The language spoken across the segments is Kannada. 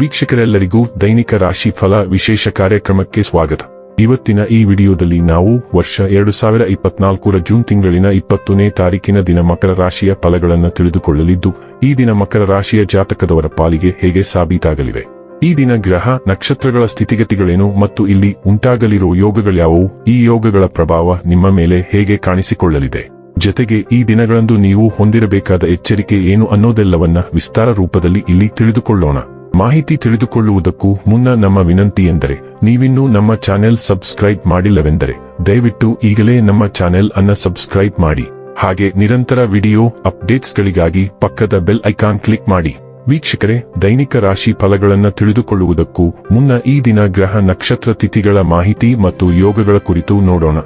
ವೀಕ್ಷಕರೆಲ್ಲರಿಗೂ ದೈನಿಕ ರಾಶಿ ಫಲ ವಿಶೇಷ ಕಾರ್ಯಕ್ರಮಕ್ಕೆ ಸ್ವಾಗತ. ಇವತ್ತಿನ ಈ ವಿಡಿಯೋದಲ್ಲಿ ನಾವು ವರ್ಷ 2024ರ ಜೂನ್ ತಿಂಗಳಿನ 20ನೇ ತಾರೀಕಿನ ದಿನ ಮಕರ ರಾಶಿಯ ಫಲಗಳನ್ನು ತಿಳಿದುಕೊಳ್ಳಲಿದ್ದು, ಈ ದಿನ ಮಕರ ರಾಶಿಯ ಜಾತಕದವರ ಪಾಲಿಗೆ ಹೇಗೆ ಸಾಬೀತಾಗಲಿವೆ, ಈ ದಿನ ಗ್ರಹ ನಕ್ಷತ್ರಗಳ ಸ್ಥಿತಿಗತಿಗಳೇನು ಮತ್ತು ಇಲ್ಲಿ ಉಂಟಾಗಲಿರುವ ಯೋಗಗಳ್ಯಾವುವು, ಈ ಯೋಗಗಳ ಪ್ರಭಾವ ನಿಮ್ಮ ಮೇಲೆ ಹೇಗೆ ಕಾಣಿಸಿಕೊಳ್ಳಲಿದೆ, ಜತೆಗೆ ಈ ದಿನಗಳಂದು ನೀವು ಹೊಂದಿರಬೇಕಾದ ಎಚ್ಚರಿಕೆ ಏನು ಅನ್ನೋದೆಲ್ಲವನ್ನ ವಿಸ್ತಾರ ರೂಪದಲ್ಲಿ ಇಲ್ಲಿ ತಿಳಿದುಕೊಳ್ಳೋಣ. ಮಾಹಿತಿ ತಿಳಿದುಕೊಳ್ಳುವುದಕ್ಕೂ ಮುನ್ನ ನಮ್ಮ ವಿನಂತಿ ಎಂದರೆ, ನೀವಿನ್ನೂ ನಮ್ಮ ಚಾನೆಲ್ ಸಬ್ಸ್ಕ್ರೈಬ್ ಮಾಡಿಲ್ಲವೆಂದರೆ ದಯವಿಟ್ಟು ಈಗಲೇ ನಮ್ಮ ಚಾನೆಲ್ ಅನ್ನ ಸಬ್ಸ್ಕ್ರೈಬ್ ಮಾಡಿ. ಹಾಗೆ ನಿರಂತರ ವಿಡಿಯೋ ಅಪ್ಡೇಟ್ಸ್ಗಳಿಗಾಗಿ ಪಕ್ಕದ ಬೆಲ್ ಐಕಾನ್ ಕ್ಲಿಕ್ ಮಾಡಿ. ವೀಕ್ಷಕರೇ, ದೈನಿಕ ರಾಶಿ ಫಲಗಳನ್ನು ತಿಳಿದುಕೊಳ್ಳುವುದಕ್ಕೂ ಮುನ್ನ ಈ ದಿನ ಗ್ರಹ ನಕ್ಷತ್ರ ತಿಥಿಗಳ ಮಾಹಿತಿ ಮತ್ತು ಯೋಗಗಳ ಕುರಿತು ನೋಡೋಣ.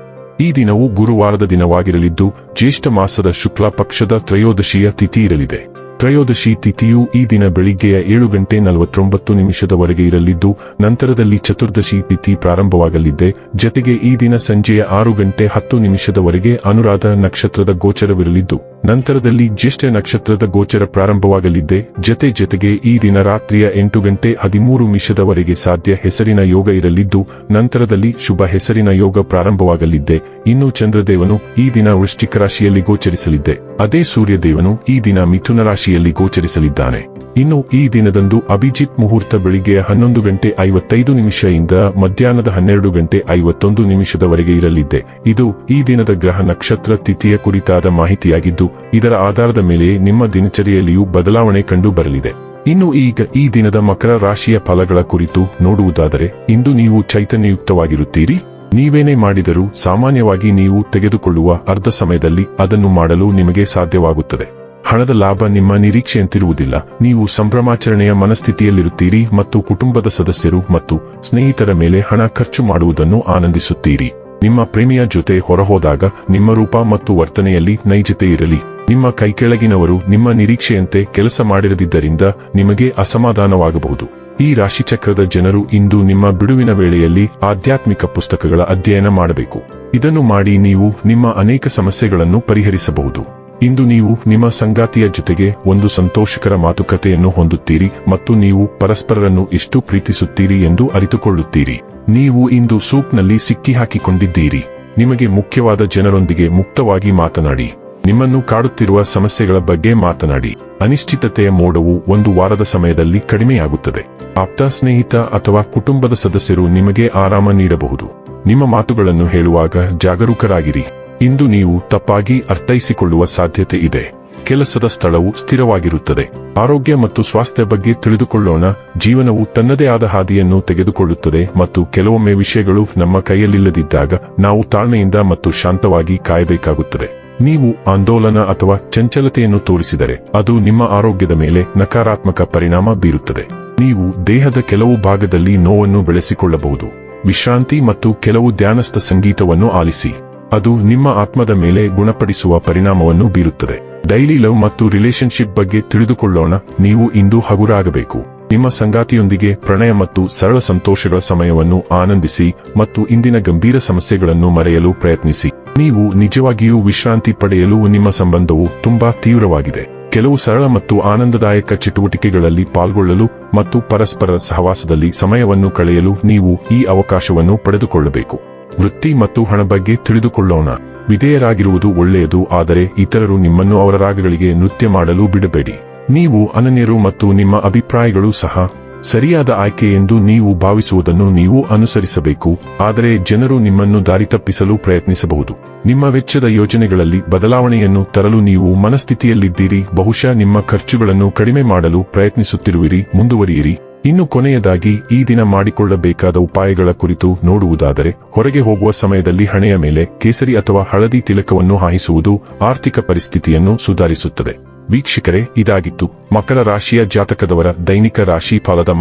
ಈ ದಿನವು ಗುರುವಾರದ ದಿನವಾಗಿರಲಿದ್ದು, ಜ್ಯೇಷ್ಠ ಮಾಸದ ಶುಕ್ಲ ಪಕ್ಷದ ತ್ರಯೋದಶಿಯ ತಿಥಿ ಇರಲಿದೆ. ತ್ರಯೋದಶಿ ತಿಥಿಯು ಈ ದಿನ ಬೆಳಿಗ್ಗೆಯ 7:49 ಇರಲಿದ್ದು, ನಂತರದಲ್ಲಿ ಚತುರ್ದಶಿ ತಿಥಿ ಪ್ರಾರಂಭವಾಗಲಿದೆ. ಜತೆಗೆ ಈ ದಿನ ಸಂಜೆಯ 6:10 ಅನುರಾಧ ನಕ್ಷತ್ರದ ಗೋಚರವಿರಲಿದ್ದು, ನಂತರದಲ್ಲಿ ಜ್ಯೇಷ್ಠ ನಕ್ಷತ್ರದ ಗೋಚರ ಪ್ರಾರಂಭವಾಗಲಿದೆ. ಜತೆಗೆ ಈ ದಿನ ರಾತ್ರಿಯ 8:13 ಸಾಧ್ಯ ಹೆಸರಿನ ಯೋಗ ಇರಲಿದ್ದು, ನಂತರದಲ್ಲಿ ಶುಭ ಹೆಸರಿನ ಯೋಗ ಪ್ರಾರಂಭವಾಗಲಿದೆ. ಇನ್ನು ಚಂದ್ರದೇವನು ಈ ದಿನ ವೃಶ್ಚಿಕ ರಾಶಿಯಲ್ಲಿ ಗೋಚರಿಸಲಿದೆ. ಅದೇ ಸೂರ್ಯದೇವನು ಈ ದಿನ ಮಿಥುನ ರಾಶಿಯಲ್ಲಿ ಗೋಚರಿಸಲಿದ್ದಾನೆ. ಇನ್ನು ಈ ದಿನದಂದು ಅಭಿಜಿತ್ ಮುಹೂರ್ತ ಬೆಳಿಗ್ಗೆಯ 11:55 ಇಂದ ಮಧ್ಯಾಹ್ನದ 12:51 ಇರಲಿದೆ. ಇದು ಈ ದಿನದ ಗ್ರಹ ನಕ್ಷತ್ರ ತಿಥಿಯ ಕುರಿತಾದ ಮಾಹಿತಿಯಾಗಿದ್ದು, ಇದರ ಆಧಾರದ ಮೇಲೆ ನಿಮ್ಮ ದಿನಚರಿಯಲ್ಲಿಯೂ ಬದಲಾವಣೆ ಕಂಡು ಬರಲಿದೆ. ಇನ್ನು ಈಗ ಈ ದಿನದ ಮಕರ ರಾಶಿಯ ಫಲಗಳ ಕುರಿತು ನೋಡುವುದಾದರೆ, ಇಂದು ನೀವು ಚೈತನ್ಯಯುಕ್ತವಾಗಿರುತ್ತೀರಿ. ನೀವೇನೇ ಮಾಡಿದರೂ ಸಾಮಾನ್ಯವಾಗಿ ನೀವು ತೆಗೆದುಕೊಳ್ಳುವ ಅರ್ಧ ಸಮಯದಲ್ಲಿ ಅದನ್ನು ಮಾಡಲು ನಿಮಗೆ ಸಾಧ್ಯವಾಗುತ್ತದೆ. ಹಣದ ಲಾಭ ನಿಮ್ಮ ನಿರೀಕ್ಷೆಯಂತಿರುವುದಿಲ್ಲ. ನೀವು ಸಂಭ್ರಮಾಚರಣೆಯ ಮನಸ್ಥಿತಿಯಲ್ಲಿರುತ್ತೀರಿ ಮತ್ತು ಕುಟುಂಬದ ಸದಸ್ಯರು ಮತ್ತು ಸ್ನೇಹಿತರ ಮೇಲೆ ಹಣ ಖರ್ಚು ಮಾಡುವುದನ್ನು ಆನಂದಿಸುತ್ತೀರಿ. ನಿಮ್ಮ ಪ್ರೇಮಿಯ ಜೊತೆ ಹೊರಹೋದಾಗ ನಿಮ್ಮ ರೂಪ ಮತ್ತು ವರ್ತನೆಯಲ್ಲಿ ನೈಜತೆ ಇರಲಿ. ನಿಮ್ಮ ಕೈಕೆಳಗಿನವರು ನಿಮ್ಮ ನಿರೀಕ್ಷೆಯಂತೆ ಕೆಲಸ ಮಾಡಿರದಿದ್ದರಿಂದ ನಿಮಗೆ ಅಸಮಾಧಾನವಾಗಬಹುದು. ಈ ರಾಶಿಚಕ್ರದ ಜನರು ಇಂದು ನಿಮ್ಮ ಬಿಡುವಿನ ವೇಳೆಯಲ್ಲಿ ಆಧ್ಯಾತ್ಮಿಕ ಪುಸ್ತಕಗಳ ಅಧ್ಯಯನ ಮಾಡಬೇಕು. ಇದನ್ನು ಮಾಡಿ ನೀವು ನಿಮ್ಮ ಅನೇಕ ಸಮಸ್ಯೆಗಳನ್ನು ಪರಿಹರಿಸಬಹುದು. ಇಂದು ನೀವು ನಿಮ್ಮ ಸಂಗಾತಿಯ ಜೊತೆಗೆ ಒಂದು ಸಂತೋಷಕರ ಮಾತುಕತೆಯನ್ನು ಹೊಂದುತ್ತೀರಿ ಮತ್ತು ನೀವು ಪರಸ್ಪರರನ್ನು ಎಷ್ಟು ಪ್ರೀತಿಸುತ್ತೀರಿ ಎಂದು ಅರಿತುಕೊಳ್ಳುತ್ತೀರಿ. ನೀವು ಇಂದು ಸೂಪ್ನಲ್ಲಿ ಸಿಕ್ಕಿಹಾಕಿಕೊಂಡಿದ್ದೀರಿ. ನಿಮಗೆ ಮುಖ್ಯವಾದ ಜನರೊಂದಿಗೆ ಮುಕ್ತವಾಗಿ ಮಾತನಾಡಿ. ನಿಮ್ಮನ್ನು ಕಾಡುತ್ತಿರುವ ಸಮಸ್ಯೆಗಳ ಬಗ್ಗೆ ಮಾತನಾಡಿ. ಅನಿಶ್ಚಿತತೆಯ ಮೋಡವು ಒಂದು ವಾರದ ಸಮಯದಲ್ಲಿ ಕಡಿಮೆಯಾಗುತ್ತದೆ. ಆಪ್ತ ಸ್ನೇಹಿತ ಅಥವಾ ಕುಟುಂಬದ ಸದಸ್ಯರು ನಿಮಗೆ ಆರಾಮ ನೀಡಬಹುದು. ನಿಮ್ಮ ಮಾತುಗಳನ್ನು ಹೇಳುವಾಗ ಜಾಗರೂಕರಾಗಿರಿ. ಇಂದು ನೀವು ತಪ್ಪಾಗಿ ಅರ್ಥೈಸಿಕೊಳ್ಳುವ ಸಾಧ್ಯತೆ ಇದೆ. ಕೆಲಸದ ಸ್ಥಳವು ಸ್ಥಿರವಾಗಿರುತ್ತದೆ. ಆರೋಗ್ಯ ಮತ್ತು ಸ್ವಾಸ್ಥ್ಯ ಬಗ್ಗೆ ತಿಳಿದುಕೊಳ್ಳೋಣ. ಜೀವನವು ತನ್ನದೇ ಆದ ಹಾದಿಯನ್ನು ತೆಗೆದುಕೊಳ್ಳುತ್ತದೆ ಮತ್ತು ಕೆಲವೊಮ್ಮೆ ವಿಷಯಗಳು ನಮ್ಮ ಕೈಯಲ್ಲಿಲ್ಲದಿದ್ದಾಗ ನಾವು ತಾಳ್ಮೆಯಿಂದ ಮತ್ತು ಶಾಂತವಾಗಿ ಕಾಯಬೇಕಾಗುತ್ತದೆ. ನೀವು ಆಂದೋಲನ ಅಥವಾ ಚಂಚಲತೆಯನ್ನು ತೋರಿಸಿದರೆ ಅದು ನಿಮ್ಮ ಆರೋಗ್ಯದ ಮೇಲೆ ನಕಾರಾತ್ಮಕ ಪರಿಣಾಮ ಬೀರುತ್ತದೆ. ನೀವು ದೇಹದ ಕೆಲವು ಭಾಗದಲ್ಲಿ ನೋವನ್ನು ಬೆಳೆಸಿಕೊಳ್ಳಬಹುದು. ವಿಶ್ರಾಂತಿ ಮತ್ತು ಕೆಲವು ಧ್ಯಾನಸ್ಥ ಸಂಗೀತವನ್ನು ಆಲಿಸಿ. ಅದು ನಿಮ್ಮ ಆತ್ಮದ ಮೇಲೆ ಗುಣಪಡಿಸುವ ಪರಿಣಾಮವನ್ನು ಬೀರುತ್ತದೆ. ಡೈಲಿ ಲವ್ ಮತ್ತು ರಿಲೇಶನ್ಶಿಪ್ ಬಗ್ಗೆ ತಿಳಿದುಕೊಳ್ಳೋಣ. ನೀವು ಇಂದು ಹಗುರಾಗಬೇಕು. ನಿಮ್ಮ ಸಂಗಾತಿಯೊಂದಿಗೆ ಪ್ರಣಯ ಮತ್ತು ಸರಳ ಸಂತೋಷಗಳ ಸಮಯವನ್ನು ಆನಂದಿಸಿ ಮತ್ತು ಇಂದಿನ ಗಂಭೀರ ಸಮಸ್ಯೆಗಳನ್ನು ಮರೆಯಲು ಪ್ರಯತ್ನಿಸಿ. ನೀವು ನಿಜವಾಗಿಯೂ ವಿಶ್ರಾಂತಿ ಪಡೆಯಲು ನಿಮ್ಮ ಸಂಬಂಧವು ತುಂಬಾ ತೀವ್ರವಾಗಿದೆ. ಕೆಲವು ಸರಳ ಮತ್ತು ಆನಂದದಾಯಕ ಚಟುವಟಿಕೆಗಳಲ್ಲಿ ಪಾಲ್ಗೊಳ್ಳಲು ಮತ್ತು ಪರಸ್ಪರ ಸಹವಾಸದಲ್ಲಿ ಸಮಯವನ್ನು ಕಳೆಯಲು ನೀವು ಈ ಅವಕಾಶವನ್ನು ಪಡೆದುಕೊಳ್ಳಬೇಕು. ವೃತ್ತಿ ಮತ್ತು ಹಣ ಬಗ್ಗೆ ತಿಳಿದುಕೊಳ್ಳೋಣ. ವಿಧೇಯರಾಗಿರುವುದು ಒಳ್ಳೆಯದು, ಆದರೆ ಇತರರು ನಿಮ್ಮನ್ನು ಅವರ ರಾಗಗಳಿಗೆ ನೃತ್ಯ ಮಾಡಲು ಬಿಡಬೇಡಿ. ನೀವು ಅನನ್ಯರು ಮತ್ತು ನಿಮ್ಮ ಅಭಿಪ್ರಾಯಗಳು ಸಹ ಸರಿಯಾದ ಆಯ್ಕೆ ಎಂದು ನೀವು ಭಾವಿಸುವುದನ್ನು ನೀವು ಅನುಸರಿಸಬೇಕು, ಆದರೆ ಜನರು ನಿಮ್ಮನ್ನು ದಾರಿ ತಪ್ಪಿಸಲು ಪ್ರಯತ್ನಿಸಬಹುದು. ನಿಮ್ಮ ವೆಚ್ಚದ ಯೋಜನೆಗಳಲ್ಲಿ ಬದಲಾವಣೆಯನ್ನು ತರಲು ನೀವು ಮನಸ್ಥಿತಿಯಲ್ಲಿದ್ದೀರಿ. ಬಹುಶಃ ನಿಮ್ಮ ಖರ್ಚುಗಳನ್ನು ಕಡಿಮೆ ಮಾಡಲು ಪ್ರಯತ್ನಿಸುತ್ತಿರುವಿರಿ. ಮುಂದುವರಿಯಿರಿ. ಇನ್ನು ಕೊನೆಯದಾಗಿ ಈ ದಿನ ಮಾಡಿಕೊಳ್ಳಬೇಕಾದ ಉಪಾಯಗಳ ಕುರಿತು ನೋಡುವುದಾದರೆ, ಹೊರಗೆ ಹೋಗುವ ಸಮಯದಲ್ಲಿ ಹಣೆಯ ಮೇಲೆ ಕೇಸರಿ ಅಥವಾ ಹಳದಿ ತಿಲಕವನ್ನು ಹಾಯಿಸುವುದು ಆರ್ಥಿಕ ಪರಿಸ್ಥಿತಿಯನ್ನು ಸುಧಾರಿಸುತ್ತದೆ. ವೀಕ್ಷಕರೇ, ಇದಾಗಿತ್ತು ಮಕರ ರಾಶಿಯ ಜಾತಕದವರ ದೈನಿಕ ರಾಶಿ ಫಲದ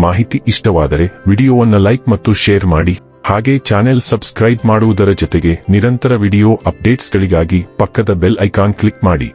ಮಾಹಿತಿ ಇಷ್ಟವಾದರೆ ವಿಡಿಯೋವನ್ನು ಲೈಕ್ ಮತ್ತು ಶೇರ್ ಮಾಡಿ. ಹಾಗೆ ಚಾನೆಲ್ ಸಬ್ಸ್ಕ್ರೈಬ್ ಮಾಡುವುದರ ಜೊತೆಗೆ ನಿರಂತರ ವಿಡಿಯೋ ಅಪ್ಡೇಟ್ಸ್ಗಳಿಗಾಗಿ ಪಕ್ಕದ ಬೆಲ್ ಐಕಾನ್ ಕ್ಲಿಕ್ ಮಾಡಿ.